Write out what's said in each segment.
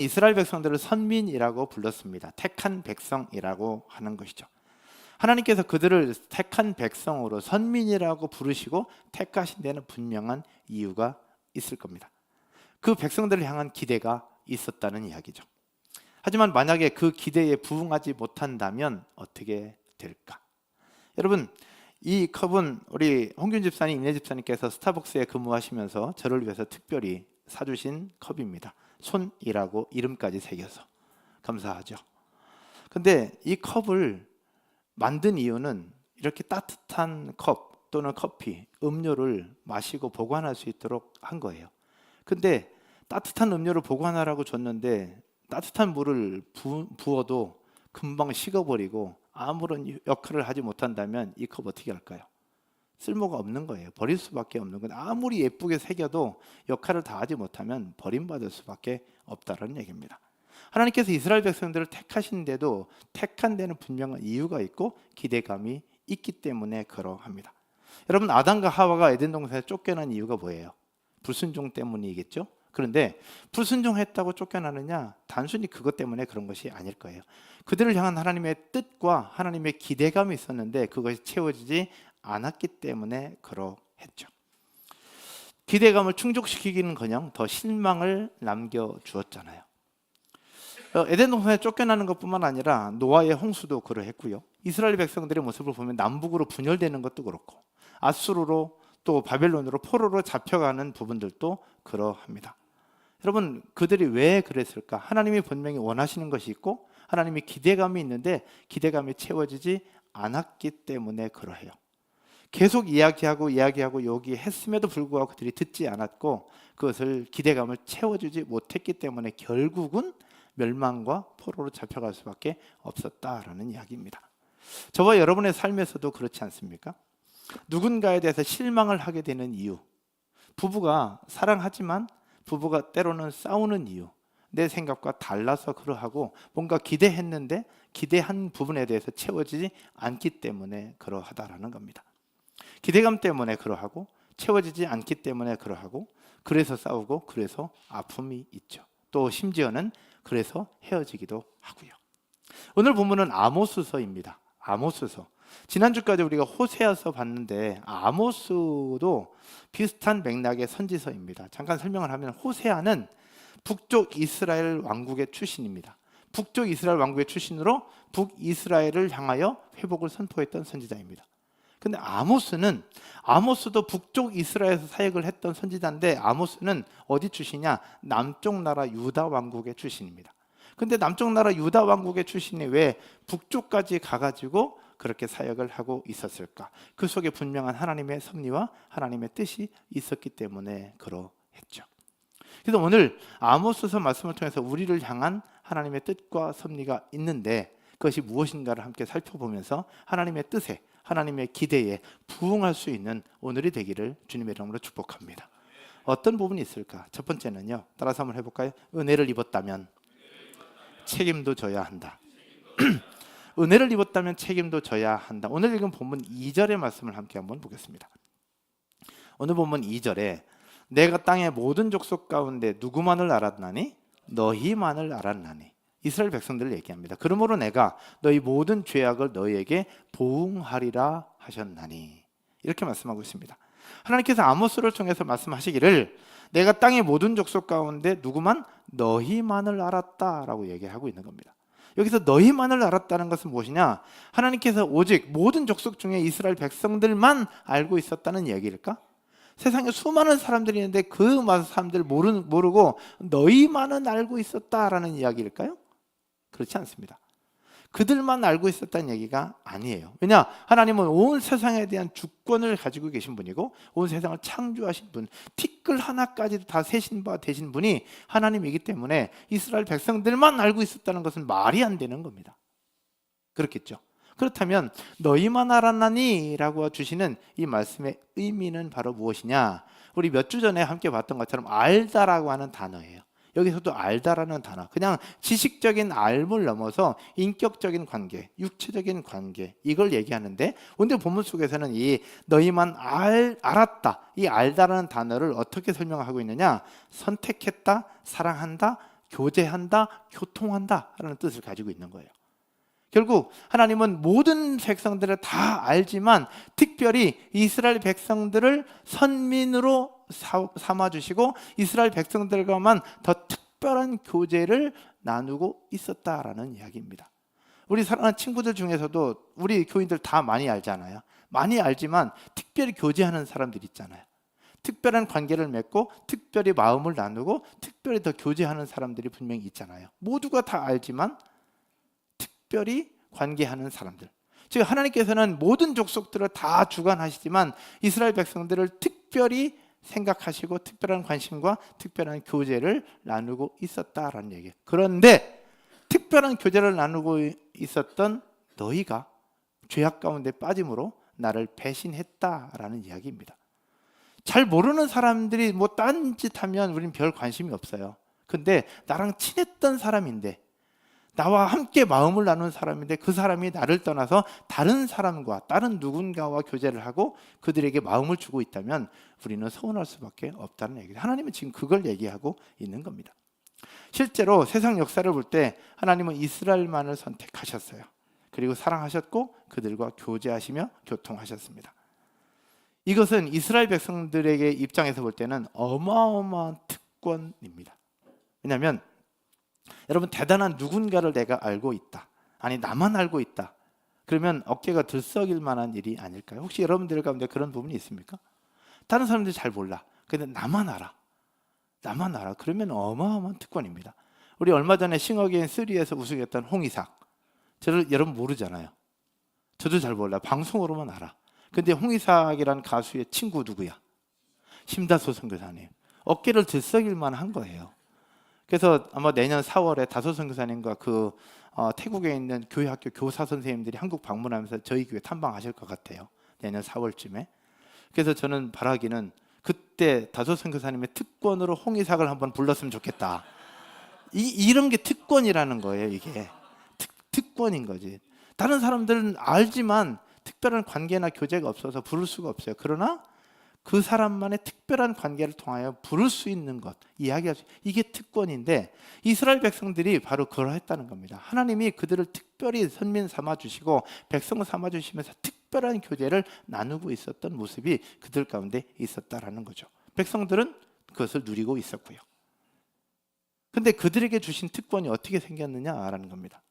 이스라엘 백성들을 선민이라고 불렀습니다. 택한 백성이라고 하는 것이죠. 하나님께서 그들을 택한 백성으로 선민이라고 부르시고 택하신 데는 분명한 이유가 있을 겁니다. 그 백성들을 향한 기대가 있었다는 이야기죠. 하지만 만약에 그 기대에 부응하지 못한다면 어떻게 될까? 여러분, 이 컵은 우리 홍균 집사님, 임내 집사님께서 스타벅스에 근무하시면서 저를 위해서 특별히 사주신 컵입니다. 손이라고 이름까지 새겨서 감사하죠. 근데 이 컵을 만든 이유는 이렇게 따뜻한 컵 또는 커피, 음료를 마시고 보관할 수 있도록 한 거예요. 근데 따뜻한 음료를 보관하라고 줬는데 따뜻한 물을 부어도 금방 식어버리고 아무런 역할을 하지 못한다면 이 컵 어떻게 할까요? 쓸모가 없는 거예요. 버릴 수밖에 없는 건, 아무리 예쁘게 새겨도 역할을 다하지 못하면 버림받을 수밖에 없다는 얘기입니다. 하나님께서 이스라엘 백성들을 택하신데도 택한 데는 분명한 이유가 있고 기대감이 있기 때문에 그러합니다. 여러분, 아담과 하와가 에덴 동산에 쫓겨난 이유가 뭐예요? 불순종 때문이겠죠? 그런데 불순종했다고 쫓겨나느냐? 단순히 그것 때문에 그런 것이 아닐 거예요. 그들을 향한 하나님의 뜻과 하나님의 기대감이 있었는데 그것이 채워지지 않았기 때문에 그러했죠. 기대감을 충족시키기는커녕 더 실망을 남겨주었잖아요. 에덴 동산에 쫓겨나는 것뿐만 아니라 노아의 홍수도 그러했고요. 이스라엘 백성들의 모습을 보면 남북으로 분열되는 것도 그렇고 아수르로 또 바벨론으로 포로로 잡혀가는 부분들도 그러합니다. 여러분, 그들이 왜 그랬을까? 하나님이 분명히 원하시는 것이 있고 하나님이 기대감이 있는데 기대감이 채워지지 않았기 때문에 그러해요. 계속 이야기하고 요기했음에도 불구하고 그들이 듣지 않았고 그것을 기대감을 채워주지 못했기 때문에 결국은 멸망과 포로로 잡혀갈 수밖에 없었다라는 이야기입니다. 저와 여러분의 삶에서도 그렇지 않습니까? 누군가에 대해서 실망을 하게 되는 이유, 부부가 사랑하지만 부부가 때로는 싸우는 이유, 내 생각과 달라서 그러하고 뭔가 기대했는데 기대한 부분에 대해서 채워지지 않기 때문에 그러하다라는 겁니다. 기대감 때문에 그러하고 채워지지 않기 때문에 그러하고 그래서 싸우고 그래서 아픔이 있죠. 또 심지어는 그래서 헤어지기도 하고요. 오늘 본문은 아모스서입니다. 아모스서. 지난주까지 우리가 호세아서 봤는데 아모스도 비슷한 맥락의 선지서입니다. 잠깐 설명을 하면 호세아는 북쪽 이스라엘 왕국의 출신입니다. 북쪽 이스라엘 왕국의 출신으로 북이스라엘을 향하여 회복을 선포했던 선지자입니다. 근데 아모스도 북쪽 이스라엘에서 사역을 했던 선지자인데 아모스는 어디 출신이냐? 남쪽 나라 유다 왕국의 출신입니다. 근데 남쪽 나라 유다 왕국의 출신이 왜 북쪽까지 가가지고 그렇게 사역을 하고 있었을까? 그 속에 분명한 하나님의 섭리와 하나님의 뜻이 있었기 때문에 그러했죠. 그래서 오늘 아모스서 말씀을 통해서 우리를 향한 하나님의 뜻과 섭리가 있는데 그것이 무엇인가를 함께 살펴보면서 하나님의 뜻에, 하나님의 기대에 부응할 수 있는 오늘이 되기를 주님의 이름으로 축복합니다. 어떤 부분이 있을까? 첫 번째는요, 따라서 한번 해볼까요? 은혜를 입었다면 책임도 져야 한다. 은혜를 입었다면 책임도 져야 한다. 오늘 읽은 본문 2절의 말씀을 함께 한번 보겠습니다. 오늘 본문 2절에 내가 땅의 모든 족속 가운데 누구만을 알았나니? 너희만을 알았나니. 이스라엘 백성들을 얘기합니다. 그러므로 내가 너희 모든 죄악을 너희에게 보응하리라 하셨나니. 이렇게 말씀하고 있습니다. 하나님께서 아모스를 통해서 말씀하시기를 내가 땅의 모든 족속 가운데 누구만? 너희만을 알았다라고 얘기하고 있는 겁니다. 여기서 너희만을 알았다는 것은 무엇이냐? 하나님께서 오직 모든 족속 중에 이스라엘 백성들만 알고 있었다는 얘기일까? 세상에 수많은 사람들이 있는데 그 사람들 모르고 너희만은 알고 있었다라는 이야기일까요? 그렇지 않습니다. 그들만 알고 있었다는 얘기가 아니에요. 왜냐? 하나님은 온 세상에 대한 주권을 가지고 계신 분이고 온 세상을 창조하신 분, 티끌 하나까지도 다 세신 바 되신 분이 하나님이기 때문에 이스라엘 백성들만 알고 있었다는 것은 말이 안 되는 겁니다. 그렇겠죠? 그렇다면 너희만 알았나니? 라고 주시는 이 말씀의 의미는 바로 무엇이냐? 우리 몇 주 전에 함께 봤던 것처럼 알다라고 하는 단어예요. 여기서도 알다라는 단어, 그냥 지식적인 알을 넘어서 인격적인 관계, 육체적인 관계, 이걸 얘기하는데 오늘 본문 속에서는 이 너희만 알았다, 이 알다라는 단어를 어떻게 설명하고 있느냐? 선택했다, 사랑한다, 교제한다, 교통한다 라는 뜻을 가지고 있는 거예요. 결국 하나님은 모든 백성들을 다 알지만 특별히 이스라엘 백성들을 선민으로 삼아주시고 이스라엘 백성들과만 더 특별한 교제를 나누고 있었다라는 이야기입니다. 우리 사랑하는 친구들 중에서도 우리 교인들 다 많이 알잖아요. 많이 알지만 특별히 교제하는 사람들 있잖아요. 특별한 관계를 맺고 특별히 마음을 나누고 특별히 더 교제하는 사람들이 분명히 있잖아요. 모두가 다 알지만 특별히 관계하는 사람들, 즉 하나님께서는 모든 족속들을 다 주관하시지만 이스라엘 백성들을 특별히 생각하시고 특별한 관심과 특별한 교제를 나누고 있었다라는 얘기예요. 그런데 특별한 교제를 나누고 있었던 너희가 죄악 가운데 빠짐으로 나를 배신했다라는 이야기입니다. 잘 모르는 사람들이 뭐 딴짓 하면 우리는 별 관심이 없어요. 근데 나랑 친했던 사람인데, 나와 함께 마음을 나눈 사람인데 그 사람이 나를 떠나서 다른 사람과 다른 누군가와 교제를 하고 그들에게 마음을 주고 있다면 우리는 서운할 수밖에 없다는 얘기예요. 하나님은 지금 그걸 얘기하고 있는 겁니다. 실제로 세상 역사를 볼 때 하나님은 이스라엘만을 선택하셨어요. 그리고 사랑하셨고 그들과 교제하시며 교통하셨습니다. 이것은 이스라엘 백성들에게 입장에서 볼 때는 어마어마한 특권입니다. 왜냐하면 여러분, 대단한 누군가를 내가 알고 있다, 아니 나만 알고 있다, 그러면 어깨가 들썩일 만한 일이 아닐까요? 혹시 여러분들 가운데 그런 부분이 있습니까? 다른 사람들이 잘 몰라, 근데 나만 알아, 나만 알아. 그러면 어마어마한 특권입니다. 우리 얼마 전에 싱어게인 3에서 우승했던 홍이삭, 저를 여러분 모르잖아요. 저도 잘 몰라, 방송으로만 알아. 근데 홍이삭이라는 가수의 친구 누구야? 심다소 선교사님. 어깨를 들썩일 만한 거예요. 그래서 아마 내년 4월에 다소 선교사님과 태국에 있는 교회 학교 교사 선생님들이 한국 방문하면서 저희 교회 탐방하실 것 같아요. 내년 4월쯤에. 그래서 저는 바라기는 그때 다소 선교사님의 특권으로 홍이삭을 한번 불렀으면 좋겠다. 이런 게 특권이라는 거예요. 이게 특권인 거지. 다른 사람들은 알지만 특별한 관계나 교제가 없어서 부를 수가 없어요. 그러나 그 사람만의 특별한 관계를 통하여 부를 수 있는 것, 이야기할 수, 이게 특권인데 이스라엘 백성들이 바로 그걸 했다는 겁니다. 하나님이 그들을 특별히 선민 삼아주시고 백성 삼아주시면서 특별한 교제를 나누고 있었던 모습이 그들 가운데 있었다라는 거죠. 백성들은 그것을 누리고 있었고요. 근데 그들에게 주신 특권이 어떻게 생겼느냐라는 겁니다.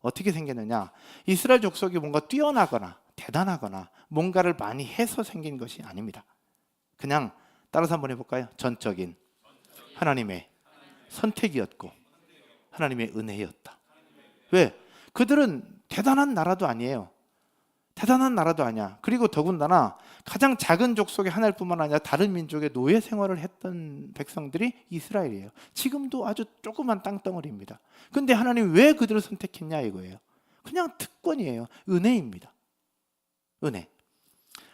어떻게 생겼느냐? 이스라엘 족속이 뭔가 뛰어나거나 대단하거나 뭔가를 많이 해서 생긴 것이 아닙니다. 그냥 따라서 한번 해볼까요? 전적인 하나님의 선택이었고 하나님의 은혜였다. 왜? 그들은 대단한 나라도 아니에요. 대단한 나라도 아니야. 그리고 더군다나 가장 작은 족속의 하나일 뿐만 아니라 다른 민족의 노예 생활을 했던 백성들이 이스라엘이에요. 지금도 아주 조그만 땅덩어리입니다. 근데 하나님 왜 그들을 선택했냐 이거예요. 그냥 특권이에요. 은혜입니다. 은혜.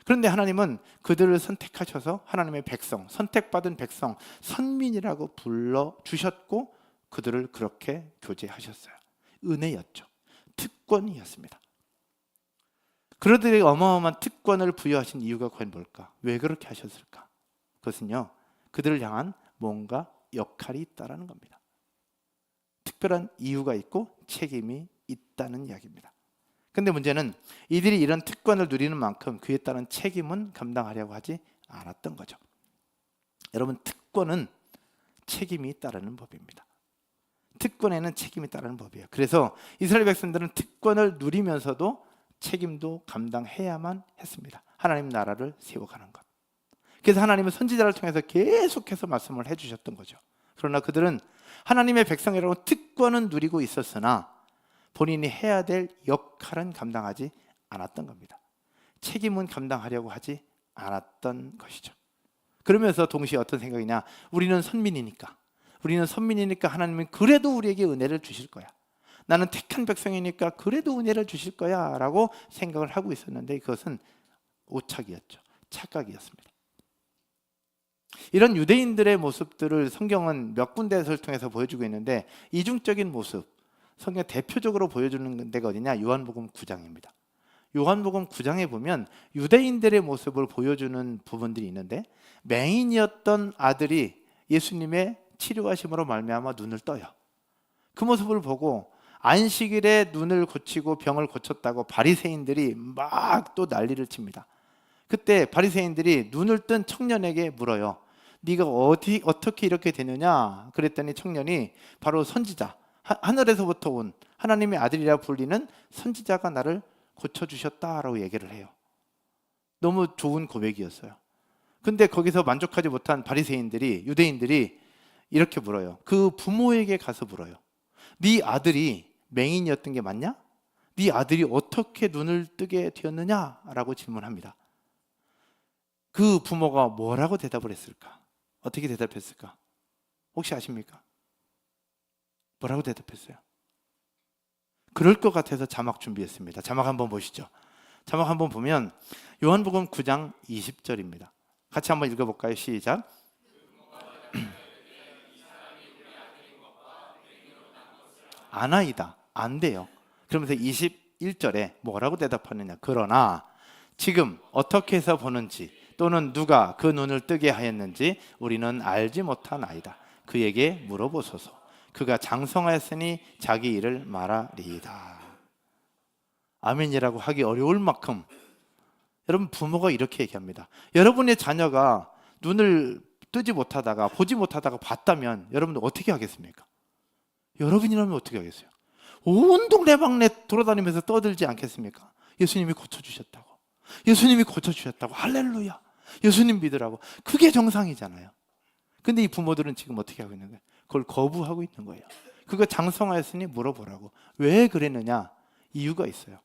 그런데 하나님은 그들을 선택하셔서 하나님의 백성, 선택받은 백성, 선민이라고 불러주셨고 그들을 그렇게 교제하셨어요. 은혜였죠. 특권이었습니다. 그들에게 어마어마한 특권을 부여하신 이유가 과연 뭘까? 왜 그렇게 하셨을까? 그것은요, 그들을 향한 뭔가 역할이 있다는 겁니다. 특별한 이유가 있고 책임이 있다는 이야기입니다. 근데 문제는 이들이 이런 특권을 누리는 만큼 그에 따른 책임은 감당하려고 하지 않았던 거죠. 여러분, 특권은 책임이 따르는 법입니다. 특권에는 책임이 따르는 법이에요. 그래서 이스라엘 백성들은 특권을 누리면서도 책임도 감당해야만 했습니다. 하나님 나라를 세워가는 것. 그래서 하나님은 선지자를 통해서 계속해서 말씀을 해주셨던 거죠. 그러나 그들은 하나님의 백성이라고 특권은 누리고 있었으나 본인이 해야 될 역할은 감당하지 않았던 겁니다. 책임은 감당하려고 하지 않았던 것이죠. 그러면서 동시에 어떤 생각이냐? 우리는 선민이니까 하나님은 그래도 우리에게 은혜를 주실 거야. 나는 택한 백성이니까 그래도 은혜를 주실 거야 라고 생각을 하고 있었는데 그것은 오착이었죠. 착각이었습니다. 이런 유대인들의 모습들을 성경은 몇 군데를 통해서 보여주고 있는데 이중적인 모습, 성경 대표적으로 보여주는 데가 어디냐? 요한복음 9장입니다. 요한복음 9장에 보면 유대인들의 모습을 보여주는 부분들이 있는데 맹인이었던 아들이 예수님의 치료하심으로 말미암아 눈을 떠요. 그 모습을 보고 안식일에 눈을 고치고 병을 고쳤다고 바리새인들이 막 또 난리를 칩니다. 그때 바리새인들이 눈을 뜬 청년에게 물어요. 네가 어떻게 이렇게 되느냐? 그랬더니 청년이 바로 선지자, 하늘에서부터 온 하나님의 아들이라 불리는 선지자가 나를 고쳐주셨다라고 얘기를 해요. 너무 좋은 고백이었어요. 근데 거기서 만족하지 못한 바리새인들이, 유대인들이 이렇게 물어요. 그 부모에게 가서 물어요. 네 아들이 맹인이었던 게 맞냐? 네 아들이 어떻게 눈을 뜨게 되었느냐? 라고 질문합니다. 그 부모가 뭐라고 대답을 했을까? 어떻게 대답했을까? 혹시 아십니까? 뭐라고 대답했어요? 그럴 것 같아서 자막 준비했습니다. 자막 한번 보시죠. 자막 한번 보면 요한복음 9장 20절입니다. 같이 한번 읽어볼까요? 시작. 아나이다. 안 돼요. 그러면서 21절에 뭐라고 대답하느냐? 그러나 지금 어떻게 해서 보는지 또는 누가 그 눈을 뜨게 하였는지 우리는 알지 못하나이다. 그에게 물어보소서. 그가 장성하였으니 자기 일을 말하리이다. 아멘이라고 하기 어려울 만큼 여러분, 부모가 이렇게 얘기합니다. 여러분의 자녀가 눈을 뜨지 못하다가 보지 못하다가 봤다면 여러분들 어떻게 하겠습니까? 여러분이라면 어떻게 하겠어요? 온 동네방네 돌아다니면서 떠들지 않겠습니까? 예수님이 고쳐주셨다고, 예수님이 고쳐주셨다고, 할렐루야, 예수님 믿으라고. 그게 정상이잖아요. 근데 이 부모들은 지금 어떻게 하고 있는 거예요? 그걸 거부하고 있는 거예요. 그거 장성하였으니 물어보라고. 왜 그랬느냐? 이유가 있어요.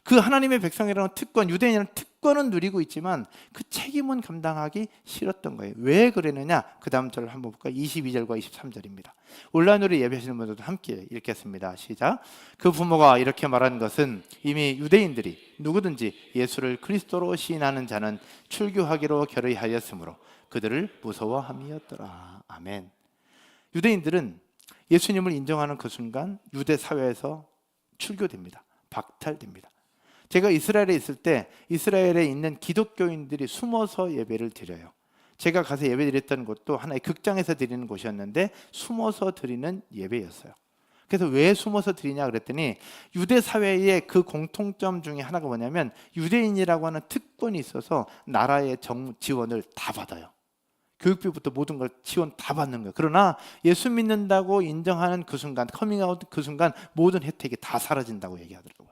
그 하나님의 백성이라는 특권, 유대인이라는 특권은 누리고 있지만 그 책임은 감당하기 싫었던 거예요. 왜 그랬느냐? 그 다음 절을 한번 볼까요? 22절과 23절입니다. 온라인으로 예배하시는 분들도 함께 읽겠습니다. 시작. 그 부모가 이렇게 말한 것은 이미 유대인들이 누구든지 예수를 그리스도로 시인하는 자는 출교하기로 결의하였으므로 그들을 무서워함이었더라. 아멘. 유대인들은 예수님을 인정하는 그 순간 유대 사회에서 출교됩니다. 박탈됩니다. 제가 이스라엘에 있을 때 이스라엘에 있는 기독교인들이 숨어서 예배를 드려요. 제가 가서 예배 드렸던 곳도 하나의 극장에서 드리는 곳이었는데 숨어서 드리는 예배였어요. 그래서 왜 숨어서 드리냐 그랬더니 유대 사회의 그 공통점 중에 하나가 뭐냐면 유대인이라고 하는 특권이 있어서 나라의 지원을 다 받아요. 교육비부터 모든 걸 지원 다 받는 거예요. 그러나 예수 믿는다고 인정하는 그 순간, 커밍아웃 그 순간 모든 혜택이 다 사라진다고 얘기하더라고요.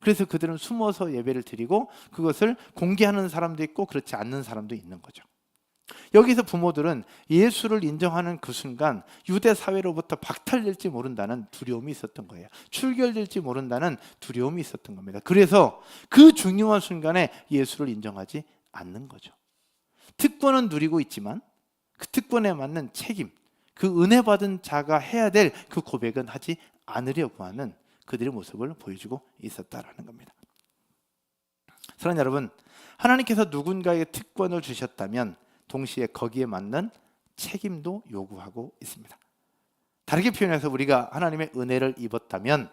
그래서 그들은 숨어서 예배를 드리고 그것을 공개하는 사람도 있고 그렇지 않는 사람도 있는 거죠. 여기서 부모들은 예수를 인정하는 그 순간 유대 사회로부터 박탈될지 모른다는 두려움이 있었던 거예요. 출결될지 모른다는 두려움이 있었던 겁니다. 그래서 그 중요한 순간에 예수를 인정하지 않는 거죠. 특권은 누리고 있지만 그 특권에 맞는 책임, 그 은혜 받은 자가 해야 될 그 고백은 하지 않으려고 하는 그들의 모습을 보여주고 있었다라는 겁니다. 사랑하는 여러분, 하나님께서 누군가에게 특권을 주셨다면 동시에 거기에 맞는 책임도 요구하고 있습니다. 다르게 표현해서 우리가 하나님의 은혜를 입었다면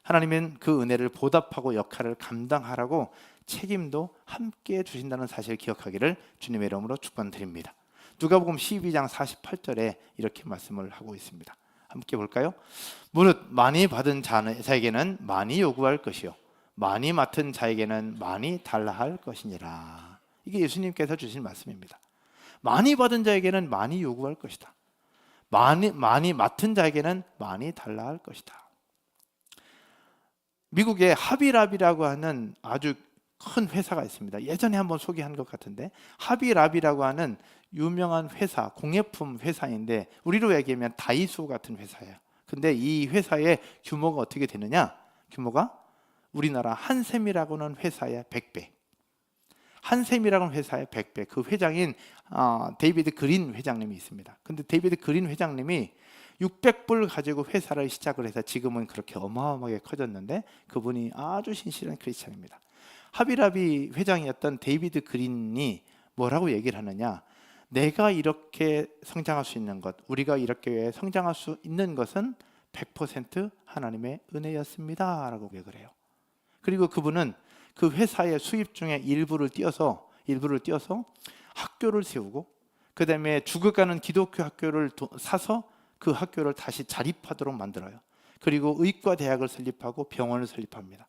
하나님은 그 은혜를 보답하고 역할을 감당하라고 책임도 함께 주신다는 사실을 기억하기를 주님의 이름으로 축원드립니다. 누가복음 12장 48절에 이렇게 말씀을 하고 있습니다. 함께 볼까요? 무릇 많이 받은 자에게는 많이 요구할 것이요 많이 맡은 자에게는 많이 달라 할 것이니라. 이게 예수님께서 주신 말씀입니다. 많이 받은 자에게는 많이 요구할 것이다. 많이 맡은 자에게는 많이 달라 할 것이다. 미국의 하비랍이라고 하는 아주 큰 회사가 있습니다. 예전에 한번 소개한 것 같은데 하비랍이라고 하는 유명한 회사, 공예품 회사인데 우리로 얘기하면 다이소 같은 회사예요. 근데 이 회사의 규모가 어떻게 되느냐? 규모가 우리나라 한샘이라고는 회사의 100배. 한샘이라는 회사의 100배. 그 회장인 데이비드 그린 회장님이 있습니다. 근데 데이비드 그린 회장님이 600불 가지고 회사를 시작을 해서 지금은 그렇게 어마어마하게 커졌는데 그분이 아주 신실한 크리스찬입니다. 하비라비 회장이었던 데이비드 그린이 뭐라고 얘기를 하느냐? 내가 이렇게 성장할 수 있는 것, 우리가 이렇게 성장할 수 있는 것은 100% 하나님의 은혜였습니다 라고 고백을 해요. 그리고 그분은 그 회사의 수입 중에 일부를 띄어서 학교를 세우고 그 다음에 죽어가는 기독교 학교를 사서 그 학교를 다시 자립하도록 만들어요. 그리고 의과대학을 설립하고 병원을 설립합니다.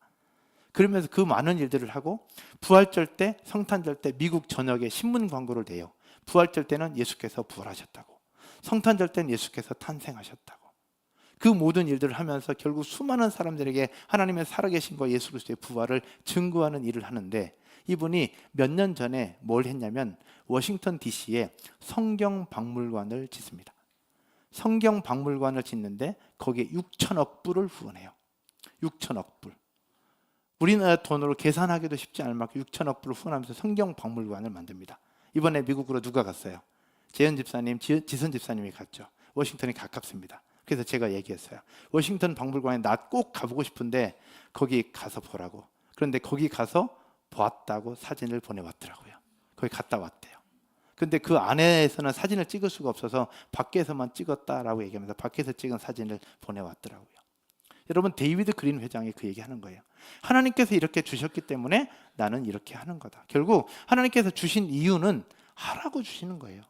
그러면서 그 많은 일들을 하고 부활절 때, 성탄절 때 미국 전역에 신문 광고를 내요. 부활절 때는 예수께서 부활하셨다고, 성탄절 때는 예수께서 탄생하셨다고. 그 모든 일들을 하면서 결국 수많은 사람들에게 하나님의 살아계신 것, 예수 그리스도의 부활을 증거하는 일을 하는데, 이분이 몇 년 전에 뭘 했냐면 워싱턴 DC에 성경박물관을 짓습니다. 성경박물관을 짓는데 거기에 6천억 불을 후원해요. 6천억 불. 우리나라 돈으로 계산하기도 쉽지 않을 만큼 6천억 불을 후원하면서 성경박물관을 만듭니다. 이번에 미국으로 누가 갔어요? 재현 집사님, 지선 집사님이 갔죠. 워싱턴이 가깝습니다. 그래서 제가 얘기했어요. 워싱턴 박물관에 나 꼭 가보고 싶은데 거기 가서 보라고. 그런데 거기 가서 보았다고 사진을 보내왔더라고요. 거기 갔다 왔대요. 근데 그 안에서는 사진을 찍을 수가 없어서 밖에서만 찍었다라고 얘기하면서 밖에서 찍은 사진을 보내왔더라고요. 여러분, 데이비드 그린 회장이 그 얘기하는 거예요. 하나님께서 이렇게 주셨기 때문에 나는 이렇게 하는 거다. 결국 하나님께서 주신 이유는 하라고 주시는 거예요.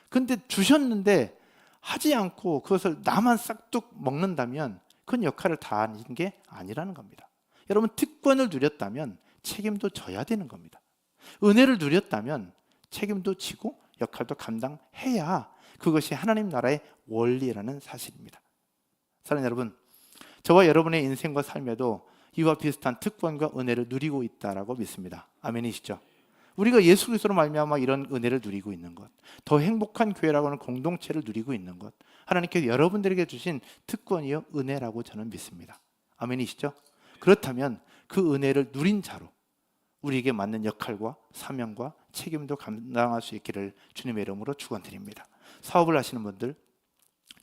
근데 주셨는데 하지 않고 그것을 나만 싹둑 먹는다면 그건 역할을 다 하는 게 아니라는 겁니다. 여러분, 특권을 누렸다면 책임도 져야 되는 겁니다. 은혜를 누렸다면 책임도 지고 역할도 감당해야 그것이 하나님 나라의 원리라는 사실입니다. 사랑하는 여러분, 저와 여러분의 인생과 삶에도 이와 비슷한 특권과 은혜를 누리고 있다라고 믿습니다. 아멘이시죠? 우리가 예수 그리스도로 말미암아 이런 은혜를 누리고 있는 것, 더 행복한 교회라고 하는 공동체를 누리고 있는 것, 하나님께서 여러분들에게 주신 특권이요 은혜라고 저는 믿습니다. 아멘이시죠? 그렇다면 그 은혜를 누린 자로 우리에게 맞는 역할과 사명과 책임도 감당할 수 있기를 주님의 이름으로 축원드립니다. 사업을 하시는 분들,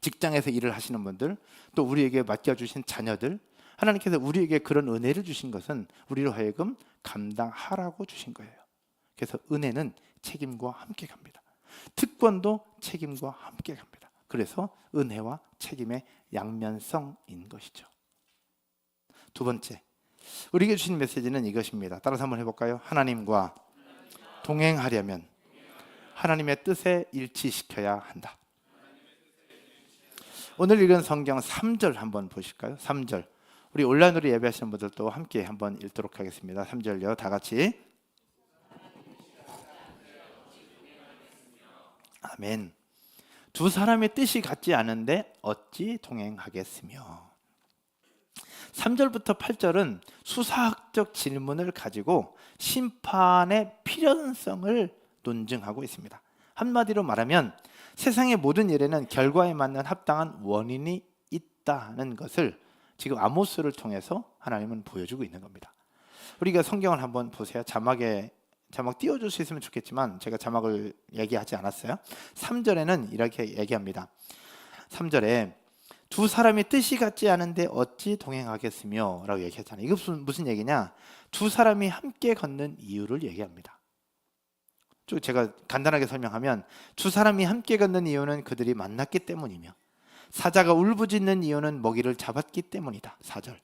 직장에서 일을 하시는 분들, 또 우리에게 맡겨주신 자녀들, 하나님께서 우리에게 그런 은혜를 주신 것은 우리로 하여금 감당하라고 주신 거예요. 그래서 은혜는 책임과 함께 갑니다. 특권도 책임과 함께 갑니다. 그래서 은혜와 책임의 양면성인 것이죠. 두 번째, 우리에게 주신 메시지는 이것입니다. 따라서 한번 해볼까요? 하나님과 동행하려면 하나님의 뜻에 일치시켜야 한다. 오늘 읽은 성경 3절 한번 보실까요? 3절. 우리 온라인으로 예배하시는 분들도 함께 한번 읽도록 하겠습니다. 3절요. 다 같이. 아멘. 두 사람의 뜻이 같지 않은데 어찌 동행하겠으며. 3절부터 8절은 수사학적 질문을 가지고 심판의 필연성을 논증하고 있습니다. 한마디로 말하면 세상의 모든 일에는 결과에 맞는 합당한 원인이 있다는 것을 지금 아모스를 통해서 하나님은 보여주고 있는 겁니다. 우리가 성경을 한번 보세요. 자막 띄워줄 수 있으면 좋겠지만 제가 자막을 얘기하지 않았어요. 3절에는 이렇게 얘기합니다. 3절에 두 사람이 뜻이 같지 않은데 어찌 동행하겠으며 라고 얘기하잖아요. 이거 무슨 얘기냐? 두 사람이 함께 걷는 이유를 얘기합니다. 제가 간단하게 설명하면 두 사람이 함께 걷는 이유는 그들이 만났기 때문이며 사자가 울부짖는 이유는 먹이를 잡았기 때문이다. 4절.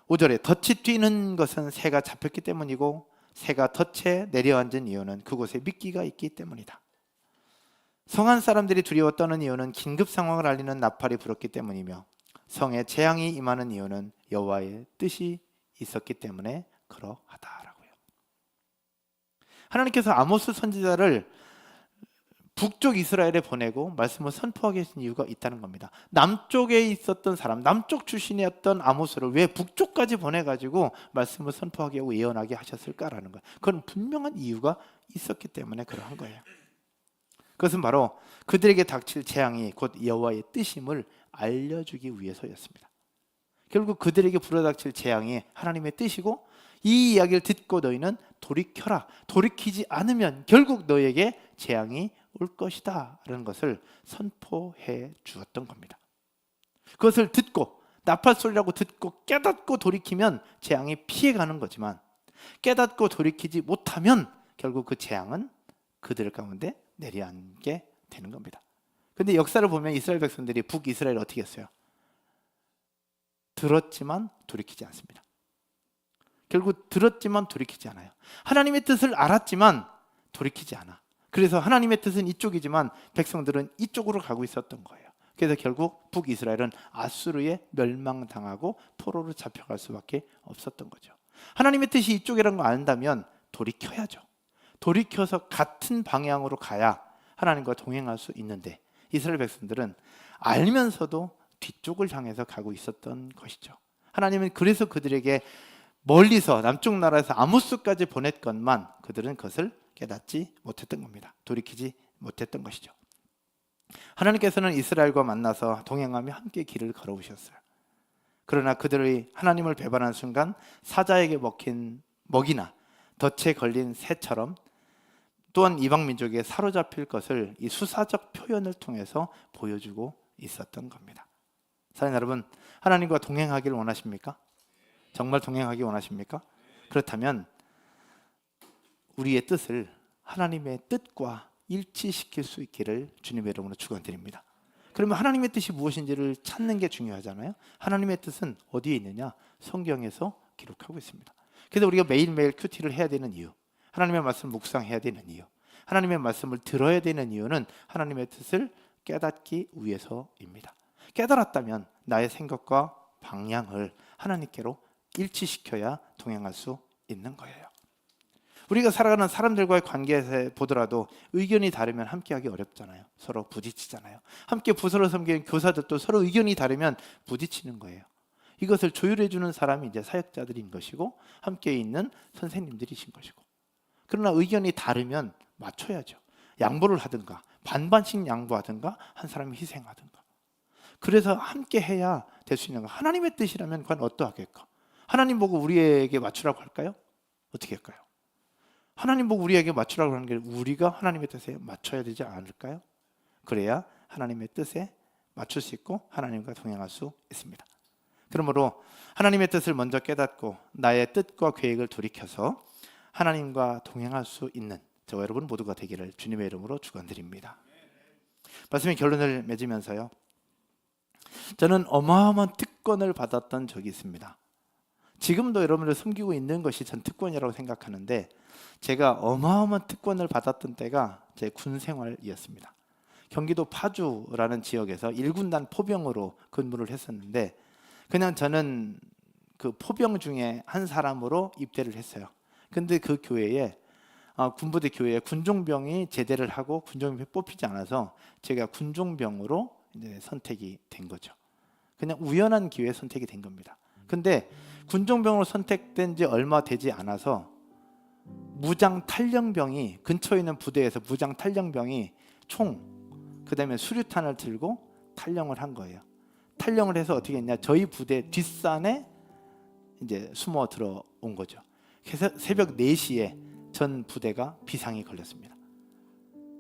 5절에 덫이 뛰는 것은 새가 잡혔기 때문이고 새가 덫에 내려앉은 이유는 그곳에 미끼가 있기 때문이다. 성한 사람들이 두려워 떠는 이유는 긴급 상황을 알리는 나팔이 불었기 때문이며 성에 재앙이 임하는 이유는 여호와의 뜻이 있었기 때문에 그러하다라고요. 하나님께서 아모스 선지자를 북쪽 이스라엘에 보내고 말씀을 선포하게 하신 이유가 있다는 겁니다. 남쪽에 있었던 사람, 남쪽 출신이었던 아모스를 왜 북쪽까지 보내가지고 말씀을 선포하게 하고 예언하게 하셨을까라는 거예요. 그건 분명한 이유가 있었기 때문에 그러한 거예요. 그것은 바로 그들에게 닥칠 재앙이 곧 여호와의 뜻임을 알려주기 위해서였습니다. 결국 그들에게 불어닥칠 재앙이 하나님의 뜻이고 이 이야기를 듣고 너희는 돌이켜라. 돌이키지 않으면 결국 너희에게 재앙이 올 것이다 라는 것을 선포해 주었던 겁니다. 그것을 듣고 나팔 소리라고 듣고 깨닫고 돌이키면 재앙이 피해가는 거지만 깨닫고 돌이키지 못하면 결국 그 재앙은 그들 가운데 내려앉게 되는 겁니다. 그런데 역사를 보면 이스라엘 백성들이 북이스라엘 어떻게 했어요? 들었지만 돌이키지 않습니다. 결국 들었지만 돌이키지 않아요. 하나님의 뜻을 알았지만 돌이키지 않아. 그래서 하나님의 뜻은 이쪽이지만 백성들은 이쪽으로 가고 있었던 거예요. 그래서 결국 북이스라엘은 아수르에 멸망당하고 포로로 잡혀갈 수밖에 없었던 거죠. 하나님의 뜻이 이쪽이라는 걸 안다면 돌이켜야죠. 돌이켜서 같은 방향으로 가야 하나님과 동행할 수 있는데 이스라엘 백성들은 알면서도 뒤쪽을 향해서 가고 있었던 것이죠. 하나님은 그래서 그들에게 멀리서 남쪽 나라에서 아모스까지 보냈건만 그들은 그것을 깨닫지 못했던 겁니다. 돌이키지 못했던 것이죠. 하나님께서는 이스라엘과 만나서 동행하며 함께 길을 걸어오셨어요. 그러나 그들의 하나님을 배반한 순간 사자에게 먹힌 먹이나 덫에 걸린 새처럼 또한 이방 민족에 사로잡힐 것을 이 수사적 표현을 통해서 보여주고 있었던 겁니다. 사랑하는 여러분, 하나님과 동행하기를 원하십니까? 정말 동행하기 원하십니까? 그렇다면 우리의 뜻을 하나님의 뜻과 일치시킬 수 있기를 주님의 이름으로 축원드립니다. 그러면 하나님의 뜻이 무엇인지를 찾는 게 중요하잖아요. 하나님의 뜻은 어디에 있느냐? 성경에서 기록하고 있습니다. 그래서 우리가 매일매일 큐티를 해야 되는 이유, 하나님의 말씀을 묵상해야 되는 이유, 하나님의 말씀을 들어야 되는 이유는 하나님의 뜻을 깨닫기 위해서입니다. 깨달았다면 나의 생각과 방향을 하나님께로 일치시켜야 동행할 수 있는 거예요. 우리가 살아가는 사람들과의 관계에서 보더라도 의견이 다르면 함께하기 어렵잖아요. 서로 부딪히잖아요. 함께 부서로 섬기는 교사들도 서로 의견이 다르면 부딪히는 거예요. 이것을 조율해 주는 사람이 이제 사역자들인 것이고 함께 있는 선생님들이신 것이고, 그러나 의견이 다르면 맞춰야죠. 양보를 하든가 반반씩 양보하든가 한 사람이 희생하든가. 그래서 함께 해야 될 수 있는 거. 하나님의 뜻이라면 과연 어떠하겠까? 하나님 보고 우리에게 맞추라고 할까요? 어떻게 할까요? 하나님 보고 우리에게 맞추라고 하는 게 우리가 하나님의 뜻에 맞춰야 되지 않을까요? 그래야 하나님의 뜻에 맞출 수 있고 하나님과 동행할 수 있습니다. 그러므로 하나님의 뜻을 먼저 깨닫고 나의 뜻과 계획을 돌이켜서 하나님과 동행할 수 있는 저와 여러분 모두가 되기를 주님의 이름으로 축원드립니다. 말씀의 결론을 맺으면서요, 저는 어마어마한 특권을 받았던 적이 있습니다. 지금도 여러분을 섬기고 있는 것이 전 특권이라고 생각하는데, 제가 어마어마한 특권을 받았던 때가 제 군 생활이었습니다. 경기도 파주라는 지역에서 1군단 포병으로 근무를 했었는데, 그냥 저는 그 포병 중에 한 사람으로 입대를 했어요. 근데 그 교회에 군부대 교회에 군종병이 제대를 하고 군종병이 뽑히지 않아서 제가 군종병으로 이제 선택이 된 거죠. 그냥 우연한 기회에 선택이 된 겁니다. 근데 군종병으로 선택된 지 얼마 되지 않아서 무장 탈영병이 근처에 있는 부대에서 무장 탈영병이 총 그다음에 수류탄을 들고 탈영을 한 거예요. 탈영을 해서 어떻게 했냐? 저희 부대 뒷산에 이제 숨어 들어온 거죠. 그래서 새벽 4시에 전 부대가 비상이 걸렸습니다.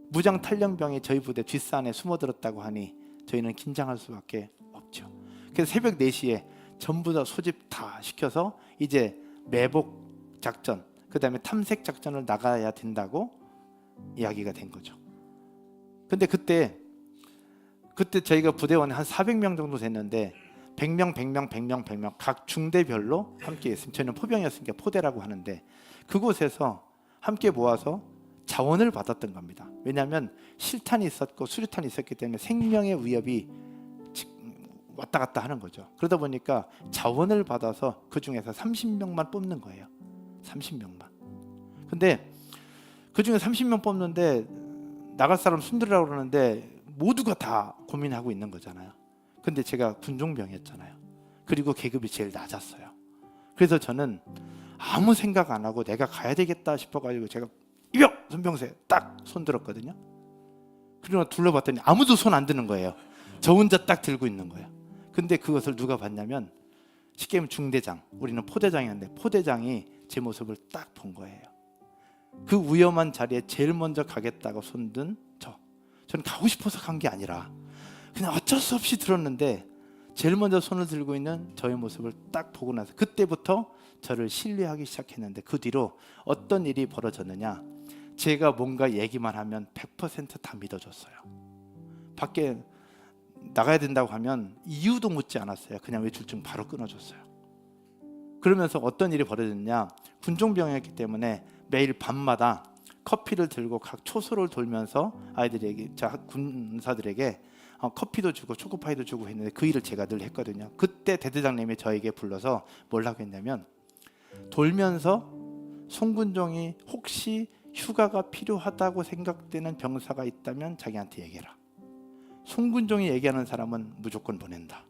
무장 탈영병이 저희 부대 뒷산에 숨어 들었다고 하니 저희는 긴장할 수밖에 없죠. 그래서 새벽 4시에 전부 다 소집 다 시켜서 이제 매복 작전, 그 다음에 탐색 작전을 나가야 된다고 이야기가 된 거죠. 근데 그때 저희가 부대원이 한 400명 정도 됐는데 100명 각 중대별로 함께 했습니다. 저희는 포병이었으니까 포대라고 하는데 그곳에서 함께 모아서 자원을 받았던 겁니다. 왜냐하면 실탄이 있었고 수류탄이 있었기 때문에 생명의 위협이 왔다 갔다 하는 거죠. 그러다 보니까 자원을 받아서 그 중에서 30명만 뽑는 거예요. 30명만. 근데 그 중에 30명 뽑는데 나갈 사람 손들으라고 그러는데 모두가 다 고민하고 있는 거잖아요. 근데 제가 군종병이었잖아요. 그리고 계급이 제일 낮았어요. 그래서 저는 아무 생각 안 하고 내가 가야 되겠다 싶어가지고 제가 이병 손병세 딱 손들었거든요. 그리고 둘러봤더니 아무도 손 안 드는 거예요. 저 혼자 딱 들고 있는 거예요. 근데 그것을 누가 봤냐면 쉽게 말하면 중대장, 우리는 포대장이었는데 포대장이 제 모습을 딱 본 거예요. 그 위험한 자리에 제일 먼저 가겠다고 손든 저는 가고 싶어서 간 게 아니라 그냥 어쩔 수 없이 들었는데 제일 먼저 손을 들고 있는 저의 모습을 딱 보고 나서 그때부터 저를 신뢰하기 시작했는데, 그 뒤로 어떤 일이 벌어졌느냐, 제가 뭔가 얘기만 하면 100% 다 믿어줬어요. 밖에 나가야 된다고 하면 이유도 묻지 않았어요. 그냥 외출증 바로 끊어줬어요. 그러면서 어떤 일이 벌어졌냐, 군종병이었기 때문에 매일 밤마다 커피를 들고 각 초소를 돌면서 아이들에게, 군사들에게 커피도 주고 초코파이도 주고 했는데 그 일을 제가 늘 했거든요. 그때 대대장님이 저에게 불러서 뭘 하고 했냐면, 돌면서 송군종이 혹시 휴가가 필요하다고 생각되는 병사가 있다면 자기한테 얘기해라. 송군종이 얘기하는 사람은 무조건 보낸다.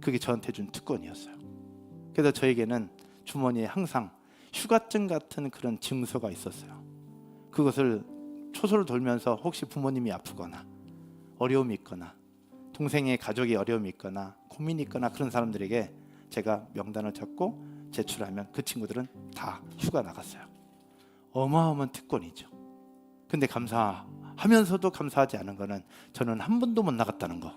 그게 저한테 준 특권이었어요. 그래서 저에게는 주머니에 항상 휴가증 같은 그런 증서가 있었어요. 그것을 초소를 돌면서 혹시 부모님이 아프거나 어려움이 있거나 동생의 가족이 어려움이 있거나 고민이 있거나 그런 사람들에게 제가 명단을 적고 제출하면 그 친구들은 다 휴가 나갔어요. 어마어마한 특권이죠. 근데 감사하면서도 감사하지 않은 거는 저는 한 번도 못 나갔다는 거.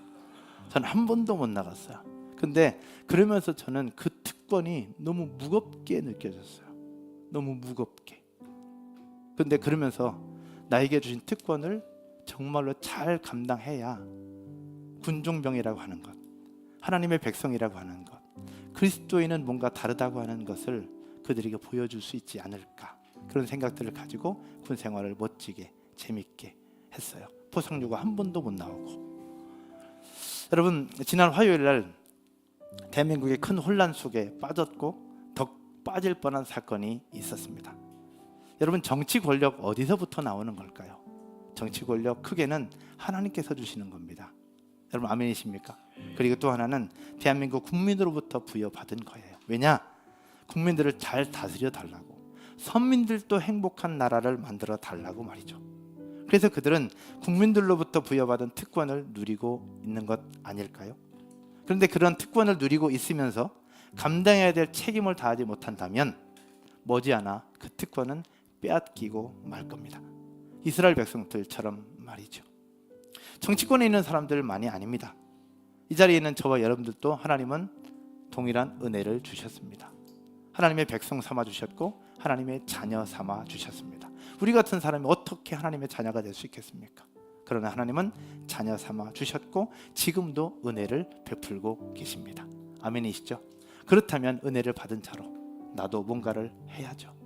저는 한 번도 못 나갔어요. 근데 그러면서 저는 그 특권이 너무 무겁게 느껴졌어요. 너무 무겁게. 근데 그러면서 나에게 주신 특권을 정말로 잘 감당해야 군종병이라고 하는 것, 하나님의 백성이라고 하는 것, 그리스도인은 뭔가 다르다고 하는 것을 그들에게 보여줄 수 있지 않을까, 그런 생각들을 가지고 군 생활을 멋지게 재밌게 했어요. 포상휴가 한 번도 못 나오고. 여러분, 지난 화요일 날 대한민국의 큰 혼란 속에 빠졌고 더 빠질 뻔한 사건이 있었습니다. 여러분, 정치 권력 어디서부터 나오는 걸까요? 정치 권력 크게는 하나님께서 주시는 겁니다. 여러분, 아멘이십니까? 그리고 또 하나는 대한민국 국민으로부터 부여받은 거예요. 왜냐? 국민들을 잘 다스려 달라고, 선민들도 행복한 나라를 만들어 달라고 말이죠. 그래서 그들은 국민들로부터 부여받은 특권을 누리고 있는 것 아닐까요? 그런데 그런 특권을 누리고 있으면서 감당해야 될 책임을 다하지 못한다면 머지않아 그 특권은 빼앗기고 말 겁니다. 이스라엘 백성들처럼 말이죠. 정치권에 있는 사람들만이 아닙니다. 이 자리에 있는 저와 여러분들도 하나님은 동일한 은혜를 주셨습니다. 하나님의 백성 삼아 주셨고 하나님의 자녀 삼아 주셨습니다. 우리 같은 사람이 어떻게 하나님의 자녀가 될 수 있겠습니까? 그러나 하나님은 자녀 삼아 주셨고 지금도 은혜를 베풀고 계십니다. 아멘이시죠? 그렇다면 은혜를 받은 자로 나도 뭔가를 해야죠.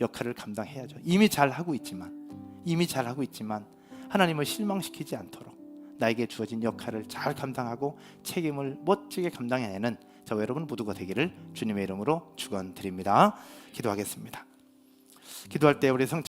역할을 감당해야죠. 이미 잘하고 있지만 하나님을 실망시키지 않도록 나에게 주어진 역할을 잘 감당하고 책임을 멋지게 감당해내는 저와 여러분 모두가 되기를 주님의 이름으로 축원드립니다. 기도하겠습니다. 기도할 때 우리